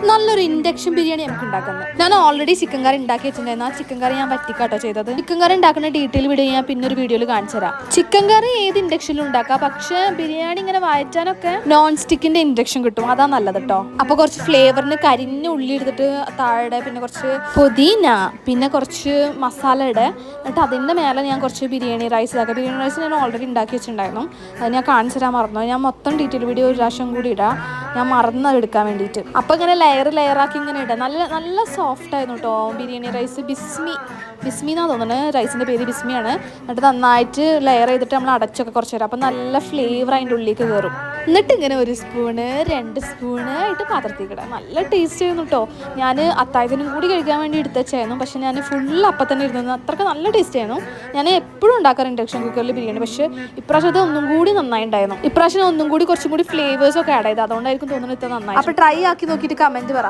നല്ലൊരു ഇൻഡക്ഷൻ ബിരിയാണി നമുക്ക് ഉണ്ടാക്കുന്നത്. ഞാൻ ഓൾറെഡി ചിക്കൻ കറി ഉണ്ടാക്കി വെച്ചിട്ടുണ്ടായിരുന്നു. ആ ചിക്കൻ കറി ഞാൻ പറ്റിക്കാട്ടോ ചെയ്തത്. ചിക്കൻ കറി ഉണ്ടാക്കുന്ന ഡീറ്റെയിൽ വീഡിയോ ഞാൻ പിന്നെ ഒരു വീഡിയോയിൽ കാണിച്ചു തരാം. ചിക്കൻ കറി ഏത് ഇൻഡക്ഷനിലും ഉണ്ടാക്കാം, പക്ഷെ ബിരിയാണി ഇങ്ങനെ വഴറ്റാനൊക്കെ നോൺ സ്റ്റിക്കിന്റെ ഇൻഡക്ഷൻ കിട്ടും, അതാ നല്ലത് കേട്ടോ. അപ്പൊ കുറച്ച് ഫ്ലേവറിന് കരിഞ്ഞ ഉള്ളി എടുത്തിട്ട് താഴെ, പിന്നെ കുറച്ച് പുതിന, പിന്നെ കുറച്ച് മസാല ഇട, എന്നിട്ട് അതിന്റെ മേലെ ഞാൻ കുറച്ച് ബിരിയാണി റൈസ് ഇതാക്കാം. ബിരിയാണി റൈസ് ഞാൻ ഓൾറെഡി ഉണ്ടാക്കി വെച്ചിട്ടുണ്ടായിരുന്നു, അത് ഞാൻ കാണിച്ചു തരാൻ മറന്നു. ഞാൻ മൊത്തം ഡീറ്റെയിൽ വീഡിയോ ഒരു പ്രാവശ്യം കൂടി ഇടാം, ഞാൻ മറന്നത് എടുക്കാൻ വേണ്ടിയിട്ട്. അപ്പോൾ ഇങ്ങനെ ലെയറാക്കി ഇങ്ങനെ ഇടാം. നല്ല സോഫ്റ്റ് ആയിരുന്നു കേട്ടോ ബിരിയാണി റൈസ്. ബിസ്മി എന്നാണ് തോന്നുന്നത്, റൈസിൻ്റെ പേര് ബിസ്മിയാണ്. എന്നിട്ട് നന്നായിട്ട് ലെയർ ചെയ്തിട്ട് നമ്മൾ അടച്ചൊക്കെ കുറച്ച് തരാം, അപ്പോൾ നല്ല ഫ്ലേവർ അതിൻ്റെ ഉള്ളിലേക്ക് കയറും. എന്നിട്ട് ഇങ്ങനെ 1 സ്പൂണ് 2 സ്പൂണ് ആയിട്ട് പാത്രത്തിൽ ഇടാം. നല്ല ടേസ്റ്റ് ആയിരുന്നു കേട്ടോ. ഞാൻ അത്താഴത്തിനും കൂടി കഴിക്കാൻ വേണ്ടി എടുത്തുവെച്ചായിരുന്നു, പക്ഷെ ഞാൻ ഫുൾ അപ്പം തന്നെ ഇരുന്നത്. അത്രയ്ക്ക് നല്ല ടേസ്റ്റ് ആയിരുന്നു. ഞാൻ എപ്പോഴും ഉണ്ടാക്കാറ് ഇൻഡക്ഷൻ കുക്കറിൽ ബിരിയാണി, പക്ഷേ ഇപ്രാവശ്യം അത് ഒന്നും കൂടി നന്നായി ഉണ്ടായിരുന്നു. ഇപ്രാവശ്യം ഒന്നും കൂടി കുറച്ചും കൂടി ഫ്ലേവേഴ്സൊക്കെ ആഡ് ചെയ്ത്, അതുകൊണ്ടായിരിക്കും തോന്നുന്നത് ഇത്ര നന്നായി. അപ്പോൾ ട്രൈ ആക്കി നോക്കിയിട്ട് കമൻറ്റ് പറ.